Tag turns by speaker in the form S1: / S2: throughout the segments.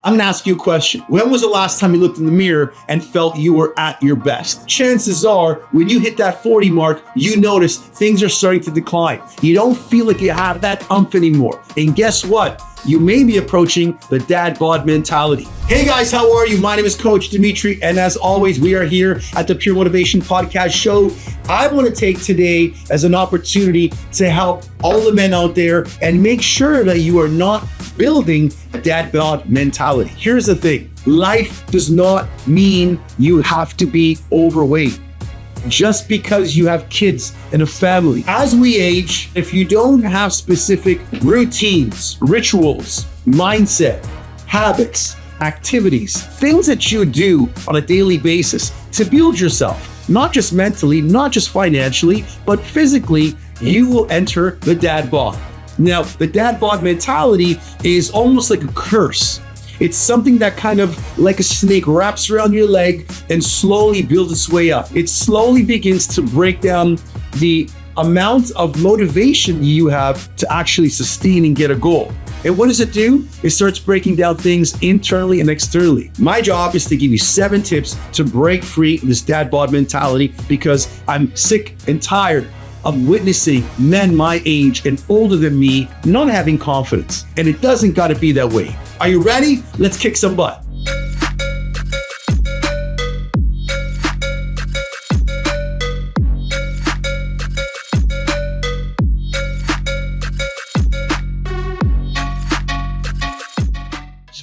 S1: I'm gonna ask you a question. When was the last time you looked in the mirror and felt you were at your best? Chances are, when you hit that 40 mark, you notice things are starting to decline. You don't feel like you have that umph anymore. And guess what? You may be approaching the Dad Bod mentality. Hey guys, how are you? My name is Coach Dimitri, and as always, we are here at the Pure Motivation Podcast Show. I want to take today as an opportunity to help all the men out there and make sure that you are not building a Dad Bod mentality. Here's the thing. Life does not mean you have to be overweight just because you have kids and a family. As we age, if you don't have specific routines, rituals, mindset, habits, activities, things that you do on a daily basis to build yourself, not just mentally, not just financially, but physically, you will enter the Dad Bod. Now, the Dad Bod mentality is almost like a curse. It's something that kind of like a snake wraps around your leg and slowly builds its way up. It slowly begins to break down the amount of motivation you have to actually sustain and get a goal. And what does it do? It starts breaking down things internally and externally. My job is to give you 7 tips to break free of this Dad Bod mentality, because I'm sick and tired of witnessing men my age and older than me not having confidence. And it doesn't gotta be that way. Are you ready? Let's kick some butt.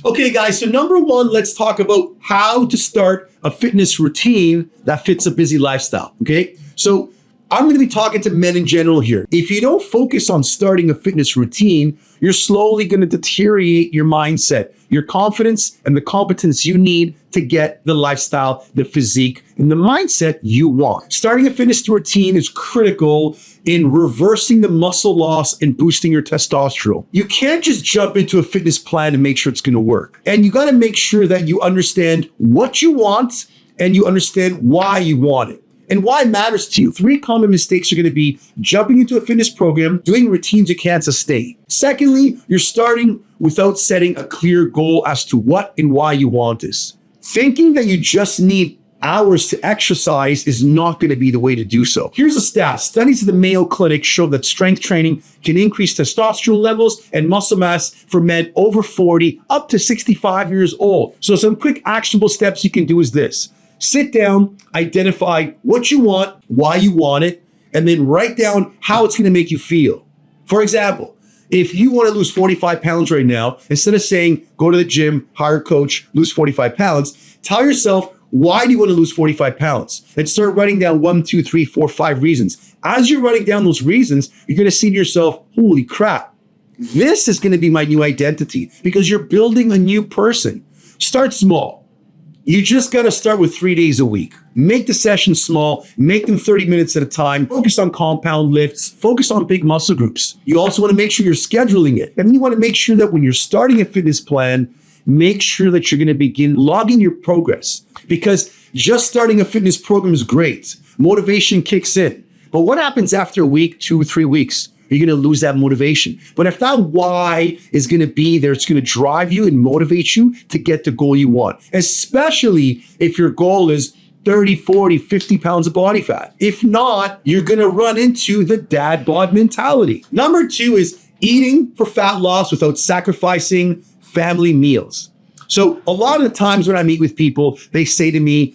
S1: Okay guys, so number 1, let's talk about how to start a fitness routine that fits a busy lifestyle, okay? So I'm going to be talking to men in general here. If you don't focus on starting a fitness routine, you're slowly going to deteriorate your mindset, your confidence, and the competence you need to get the lifestyle, the physique, and the mindset you want. Starting a fitness routine is critical in reversing the muscle loss and boosting your testosterone. You can't just jump into a fitness plan and make sure it's going to work. And you got to make sure that you understand what you want and you understand why you want it. And why matters to you. 3 common mistakes are going to be jumping into a fitness program, doing routines you can't sustain. Secondly, you're starting without setting a clear goal as to what and why you want this. Thinking that you just need hours to exercise is not going to be the way to do so. Here's a stat. Studies at the Mayo Clinic show that strength training can increase testosterone levels and muscle mass for men over 40 up to 65 years old. So some quick actionable steps you can do is this. Sit down, identify what you want, why you want it, and then write down how it's going to make you feel. For example, if you want to lose 45 pounds right now, instead of saying, go to the gym, hire a coach, lose 45 pounds, tell yourself, why do you want to lose 45 pounds? And start writing down 1, 2, 3, 4, 5 reasons. As you're writing down those reasons, you're going to see to yourself, holy crap, this is going to be my new identity, because you're building a new person. Start small. You just got to start with 3 days a week. Make the sessions small, make them 30 minutes at a time, focus on compound lifts, focus on big muscle groups. You also want to make sure you're scheduling it. And you want to make sure that when you're starting a fitness plan, make sure that you're going to begin logging your progress, because just starting a fitness program is great. Motivation kicks in. But what happens after a week, 2 or 3 weeks? You're going to lose that motivation. But if that why is going to be there, it's going to drive you and motivate you to get the goal you want, especially if your goal is 30, 40, 50 pounds of body fat. If not, you're going to run into the Dad Bod mentality. Number 2 is eating for fat loss without sacrificing family meals. So a lot of the times when I meet with people, they say to me,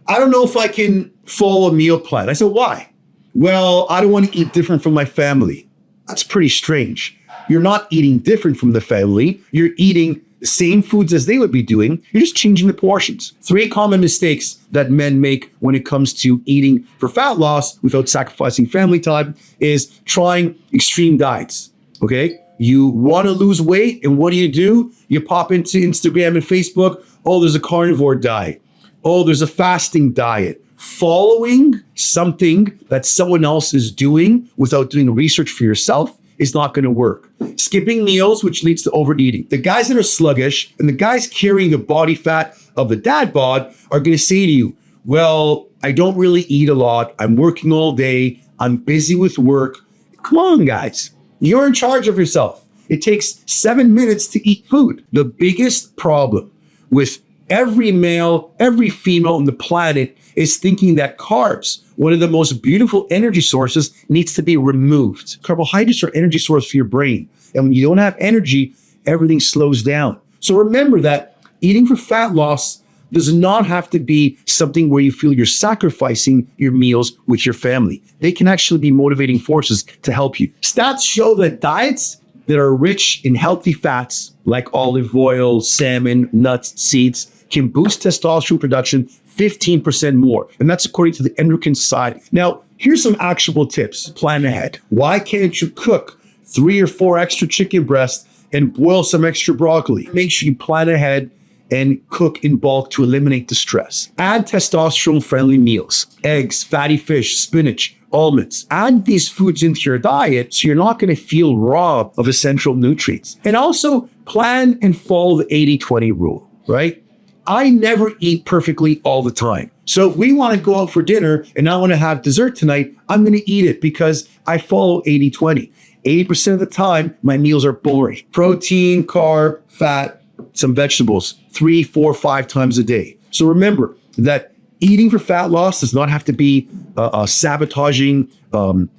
S1: I don't know if I can follow a meal plan. I said, why? Well, I don't want to eat different from my family. That's pretty strange. You're not eating different from the family. You're eating the same foods as they would be doing. You're just changing the portions. 3 common mistakes that men make when it comes to eating for fat loss without sacrificing family time is trying extreme diets, okay? You want to lose weight, and what do? You pop into Instagram and Facebook. Oh, there's a carnivore diet. Oh, there's a fasting diet. Following something that someone else is doing without doing research for yourself is not going to work. Skipping meals, which leads to overeating. The guys that are sluggish and the guys carrying the body fat of the Dad Bod are going to say to you, well, I don't really eat a lot. I'm working all day. I'm busy with work. Come on, guys. You're in charge of yourself. It takes 7 minutes to eat food. The biggest problem with every male, every female on the planet is thinking that carbs, one of the most beautiful energy sources, needs to be removed. Carbohydrates are energy source for your brain. And when you don't have energy, everything slows down. So remember that eating for fat loss does not have to be something where you feel you're sacrificing your meals with your family. They can actually be motivating forces to help you. Stats show that diets that are rich in healthy fats like olive oil, salmon, nuts, seeds can boost testosterone production 15% more. And that's according to the Endocrine Society. Now, here's some actionable tips. Plan ahead. Why can't you cook 3 or 4 extra chicken breasts and boil some extra broccoli? Make sure you plan ahead and cook in bulk to eliminate the stress. Add testosterone-friendly meals, eggs, fatty fish, spinach, almonds. Add these foods into your diet so you're not going to feel robbed of essential nutrients. And also plan and follow the 80-20 rule, right? I never eat perfectly all the time. So if we want to go out for dinner and I want to have dessert tonight, I'm going to eat it because I follow 80-20. 80% of the time, my meals are boring. Protein, carb, fat, some vegetables, 3, 4, 5 times a day. So remember that eating for fat loss does not have to be a sabotaging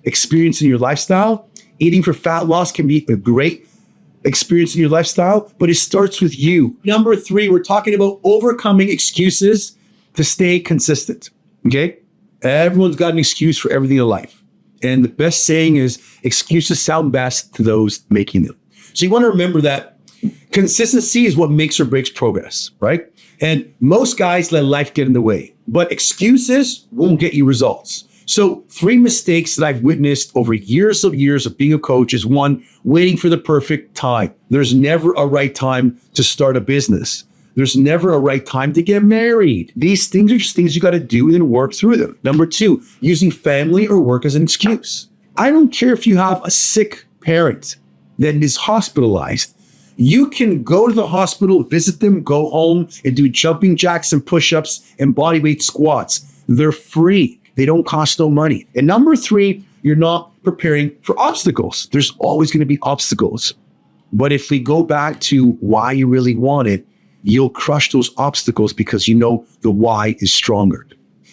S1: experience in your lifestyle. Eating for fat loss can be a great experience in your lifestyle, but it starts with you. Number 3, we're talking about overcoming excuses to stay consistent. Okay? Everyone's got an excuse for everything in life. And the best saying is excuses sound best to those making them. So you want to remember that consistency is what makes or breaks progress, right? And most guys let life get in the way, but excuses won't get you results. So 3 mistakes that I've witnessed over years of being a coach is 1, waiting for the perfect time. There's never a right time to start a business. There's never a right time to get married. These things are just things you got to do and work through them. Number 2, using family or work as an excuse. I don't care if you have a sick parent that is hospitalized. You can go to the hospital, visit them, go home, and do jumping jacks and push-ups and bodyweight squats. They're free. They don't cost no money. And number 3, you're not preparing for obstacles. There's always going to be obstacles. But if we go back to why you really want it, you'll crush those obstacles because you know the why is stronger.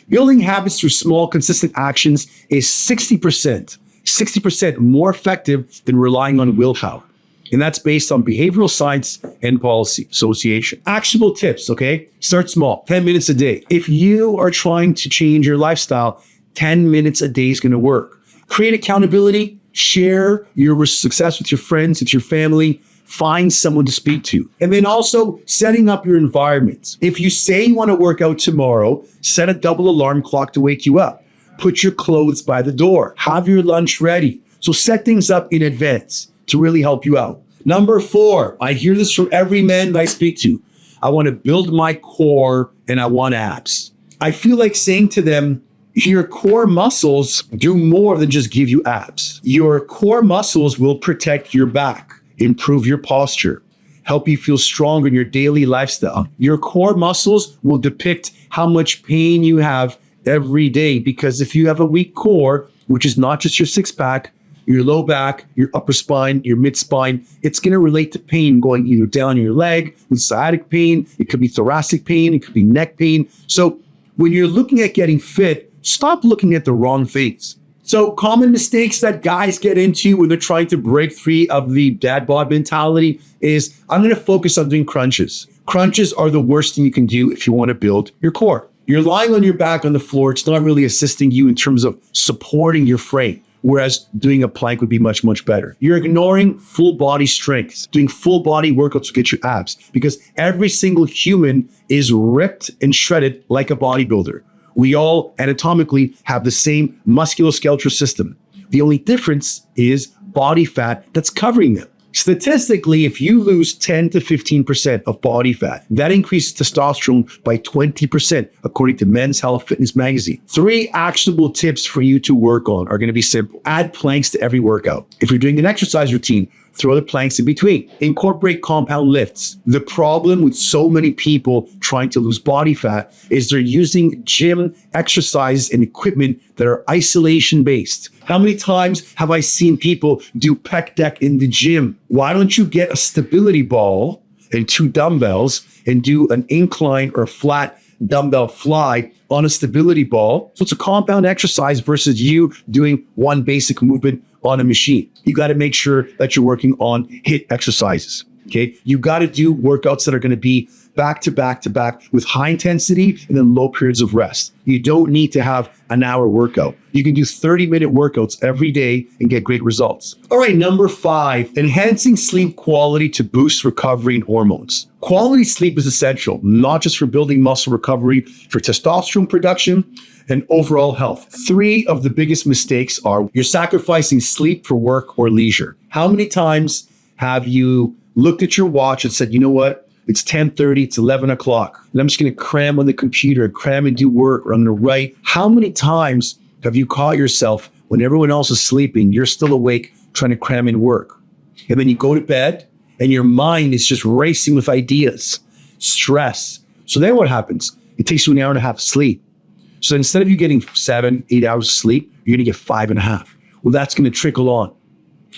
S1: Building habits through small, consistent actions is 60% more effective than relying on willpower. And that's based on behavioral science and policy association. Actionable tips, okay? Start small, 10 minutes a day. If you are trying to change your lifestyle, 10 minutes a day is going to work. Create accountability, share your success with your friends, with your family, find someone to speak to. And then also setting up your environment. If you say you want to work out tomorrow, set a double alarm clock to wake you up. Put your clothes by the door. Have your lunch ready. So set things up in advance to really help you out. Number 4, I hear this from every man that I speak to. I want to build my core and I want abs. I feel like saying to them, your core muscles do more than just give you abs. Your core muscles will protect your back, improve your posture, help you feel stronger in your daily lifestyle. Your core muscles will depict how much pain you have every day, because if you have a weak core, which is not just your six-pack, your low back, your upper spine, your mid-spine, it's going to relate to pain going either down your leg with sciatic pain. It could be thoracic pain. It could be neck pain. So when you're looking at getting fit, stop looking at the wrong things. So common mistakes that guys get into when they're trying to break free of the dad bod mentality is, I'm going to focus on doing crunches. Crunches are the worst thing you can do if you want to build your core. You're lying on your back on the floor. It's not really assisting you in terms of supporting your frame. Whereas doing a plank would be much, much better. You're ignoring full body strength. Doing full body workouts to get your abs, because every single human is ripped and shredded like a bodybuilder. We all anatomically have the same musculoskeletal system. The only difference is body fat that's covering them. Statistically, if you lose 10 to 15% of body fat, that increases testosterone by 20%, according to Men's Health Fitness magazine. 3 actionable tips for you to work on are going to be simple. Add planks to every workout. If you're doing an exercise routine, throw the planks in between. Incorporate compound lifts. The problem with so many people trying to lose body fat is they're using gym exercises and equipment that are isolation based. How many times have I seen people do pec deck in the gym? Why don't you get a stability ball and 2 dumbbells and do an incline or flat dumbbell fly on a stability ball? So it's a compound exercise versus you doing one basic movement on a machine. You got to make sure that you're working on HIIT exercises. Okay. You got to do workouts that are going to be back to back to back with high intensity and then low periods of rest. You don't need to have an hour workout. You can do 30-minute workouts every day and get great results. All right. Number 5, enhancing sleep quality to boost recovery and hormones. Quality sleep is essential, not just for building muscle recovery, for testosterone production and overall health. 3 of the biggest mistakes are you're sacrificing sleep for work or leisure. How many times have you looked at your watch and said, you know what? It's 10:30, it's 11 o'clock, and I'm just going to cram on the computer, cram and do work, or I'm going to write. How many times have you caught yourself when everyone else is sleeping, you're still awake trying to cram in work? And then you go to bed and your mind is just racing with ideas, stress. So then what happens? It takes you an hour and a half of sleep. So instead of you getting 7-8 hours of sleep, you're going to get 5.5. Well, that's going to trickle on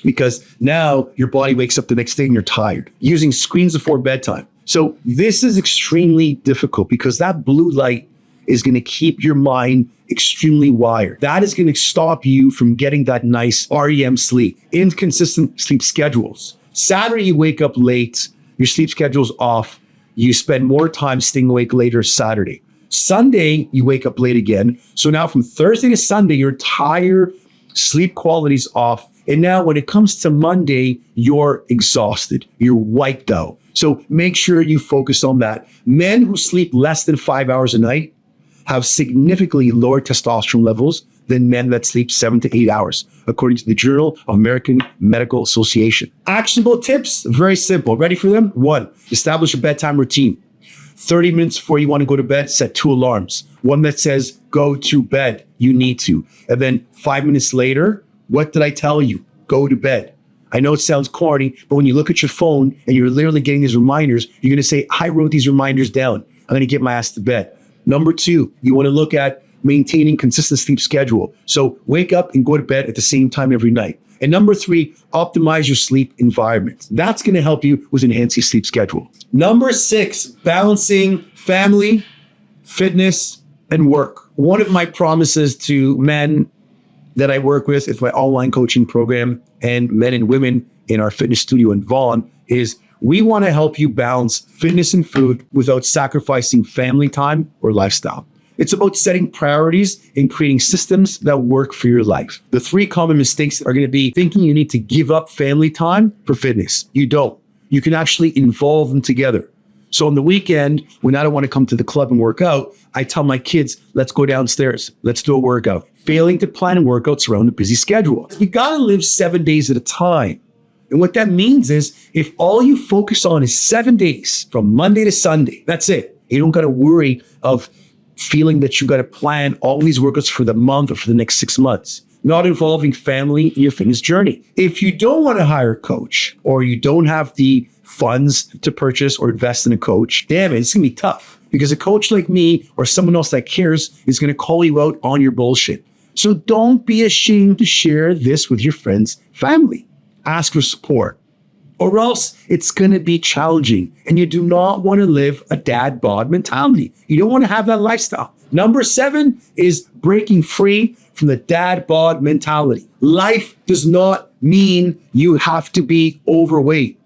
S1: because now your body wakes up the next day and you're tired. Using screens before bedtime. So this is extremely difficult because that blue light is going to keep your mind extremely wired. That is going to stop you from getting that nice REM sleep. Inconsistent sleep schedules. Saturday, you wake up late, your sleep schedule's off. You spend more time staying awake later Saturday. Sunday, you wake up late again. So now from Thursday to Sunday, your entire sleep quality's off. And now when it comes to Monday, you're exhausted. You're wiped out. So make sure you focus on that. Men who sleep less than 5 hours a night have significantly lower testosterone levels than men that sleep 7 to 8 hours, according to the Journal of American Medical Association. Actionable tips, very simple. Ready for them? 1, establish a bedtime routine. 30 minutes before you want to go to bed, set 2 alarms. One that says, go to bed, you need to. And then 5 minutes later, what did I tell you? Go to bed. I know it sounds corny, but when you look at your phone and you're literally getting these reminders, you're going to say, I wrote these reminders down. I'm going to get my ass to bed. Number 2, you want to look at maintaining consistent sleep schedule. So wake up and go to bed at the same time every night. And number 3, optimize your sleep environment. That's going to help you with enhancing sleep schedule. Number 6, balancing family, fitness, and work. One of my promises to men that I work with my online coaching program and men and women in our fitness studio in Vaughan is we want to help you balance fitness and food without sacrificing family time or lifestyle. It's about setting priorities and creating systems that work for your life. The 3 common mistakes are going to be thinking you need to give up family time for fitness. You don't. You can actually involve them together. So on the weekend, when I don't want to come to the club and work out, I tell my kids, let's go downstairs. Let's do a workout. Failing to plan workouts around a busy schedule. We got to live 7 days at a time. And what that means is if all you focus on is 7 days from Monday to Sunday, that's it. You don't got to worry of feeling that you got to plan all these workouts for the month or for the next 6 months, not involving family in your fitness journey. If you don't want to hire a coach or you don't have the funds to purchase or invest in a coach, damn it, it's going to be tough because a coach like me or someone else that cares is going to call you out on your bullshit. So don't be ashamed to share this with your friends, family. Ask for support, or else it's going to be challenging. And you do not want to live a dad bod mentality. You don't want to have that lifestyle. Number 7 is breaking free from the dad bod mentality. Life does not mean you have to be overweight.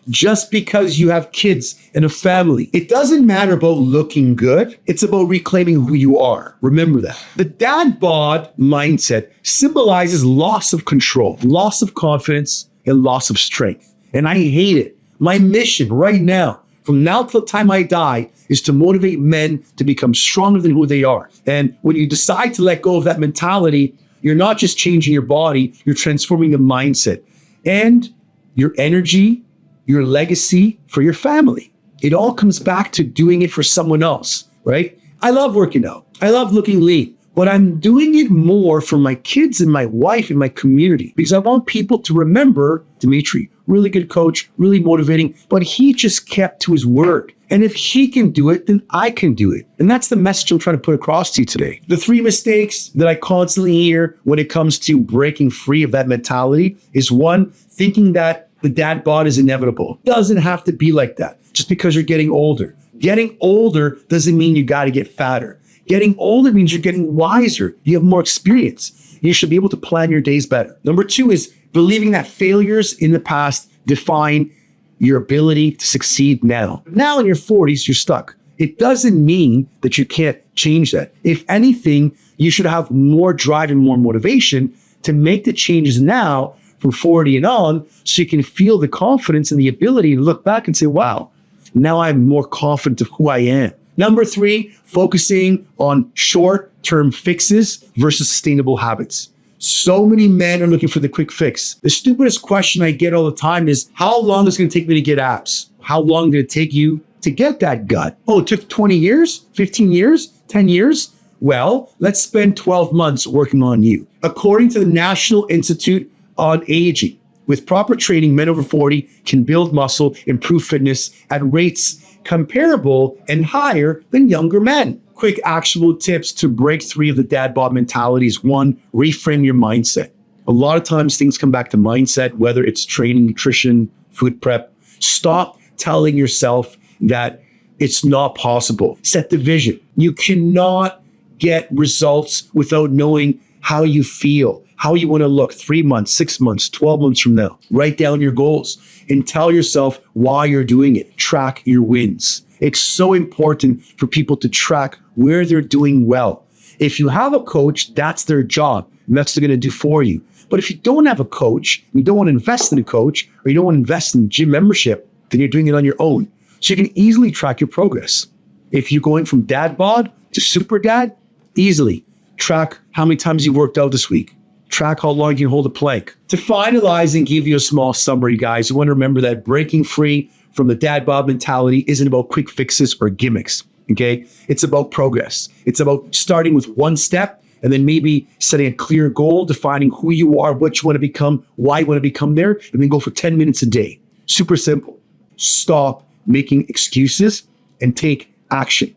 S1: Just because you have kids and a family, it doesn't matter about looking good. It's about reclaiming who you are. Remember that. The dad bod mindset symbolizes loss of control, loss of confidence, and loss of strength. And I hate it. My mission right now, from now till the time I die, is to motivate men to become stronger than who they are. And when you decide to let go of that mentality, you're not just changing your body, you're transforming the mindset and your energy, your legacy for your family. It all comes back to doing it for someone else, right? I love working out. I love looking lean, but I'm doing it more for my kids and my wife and my community because I want people to remember, Dimitri, really good coach, really motivating, but he just kept to his word. And if he can do it, then I can do it. And that's the message I'm trying to put across to you today. The 3 mistakes that I constantly hear when it comes to breaking free of that mentality is 1, thinking that the dad bod is inevitable. It doesn't have to be like that just because you're getting older. Getting older doesn't mean you got to get fatter. Getting older means you're getting wiser. You have more experience. You should be able to plan your days better. Number 2 is believing that failures in the past define your ability to succeed now. Now in your 40s, you're stuck. It doesn't mean that you can't change that. If anything, you should have more drive and more motivation to make the changes now from 40 and on, so you can feel the confidence and the ability to look back and say, wow, now I'm more confident of who I am. Number 3, focusing on short-term fixes versus sustainable habits. So many men are looking for the quick fix. The stupidest question I get all the time is, how long is it going to take me to get abs? How long did it take you to get that gut? Oh, it took 20 years, 15 years, 10 years? Well, let's spend 12 months working on you. According to the National Institute on Aging, with proper training, men over 40 can build muscle, improve fitness at rates comparable and higher than younger men. Quick actionable tips to break free of the dad bod mentality is 1, reframe your mindset. A lot of times things come back to mindset, whether it's training, nutrition, food prep. Stop telling yourself that it's not possible. Set the vision. You cannot get results without knowing how you feel, how you want to look 3 months, 6 months, 12 months from now. Write down your goals and tell yourself why you're doing it. Track your wins. It's so important for people to track where they're doing well. If you have a coach, that's their job, and that's what they're going to do for you. But if you don't have a coach, you don't want to invest in a coach, or you don't want to invest in gym membership, then you're doing it on your own. So you can easily track your progress. If you're going from dad bod to super dad, easily track how many times you worked out this week. Track how long you can hold a plank. To finalize and give you a small summary, guys, you want to remember that breaking free from the dad bod mentality isn't about quick fixes or gimmicks, okay? It's about progress. It's about starting with 1 step and then maybe setting a clear goal, defining who you are, what you want to become, why you want to become there, and then go for 10 minutes a day. Super simple. Stop making excuses and take action,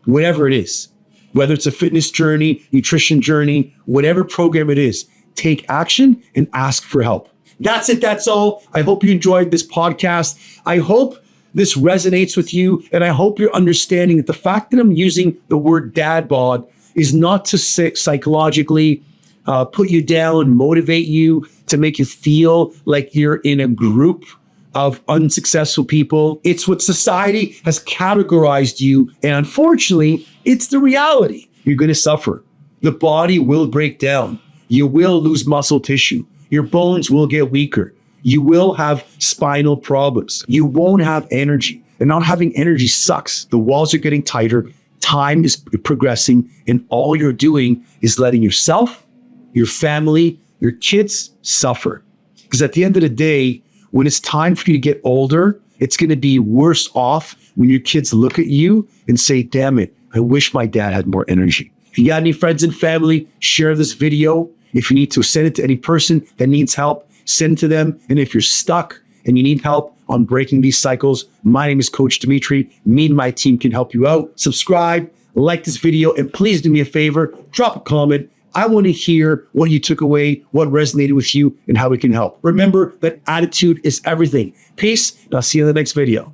S1: whatever it is. Whether it's a fitness journey, nutrition journey, whatever program it is, take action and ask for help. That's it. That's all. I hope you enjoyed this podcast. I hope this resonates with you. And I hope you're understanding that the fact that I'm using the word dad bod is not to psychologically put you down, motivate you, to make you feel like you're in a group of unsuccessful people. It's what society has categorized you. And unfortunately, it's the reality. You're going to suffer. The body will break down. You will lose muscle tissue. Your bones will get weaker. You will have spinal problems. You won't have energy. And not having energy sucks. The walls are getting tighter. Time is progressing. And all you're doing is letting yourself, your family, your kids suffer. Because at the end of the day, when it's time for you to get older, it's going to be worse off when your kids look at you and say, damn it, I wish my dad had more energy. If you got any friends and family, share this video. If you need to send it to any person that needs help, send it to them. And if you're stuck and you need help on breaking these cycles, my name is Coach Dimitri. Me and my team can help you out. Subscribe, like this video, and please do me a favor, drop a comment. I want to hear what you took away, what resonated with you, and how we can help. Remember that attitude is everything. Peace, and I'll see you in the next video.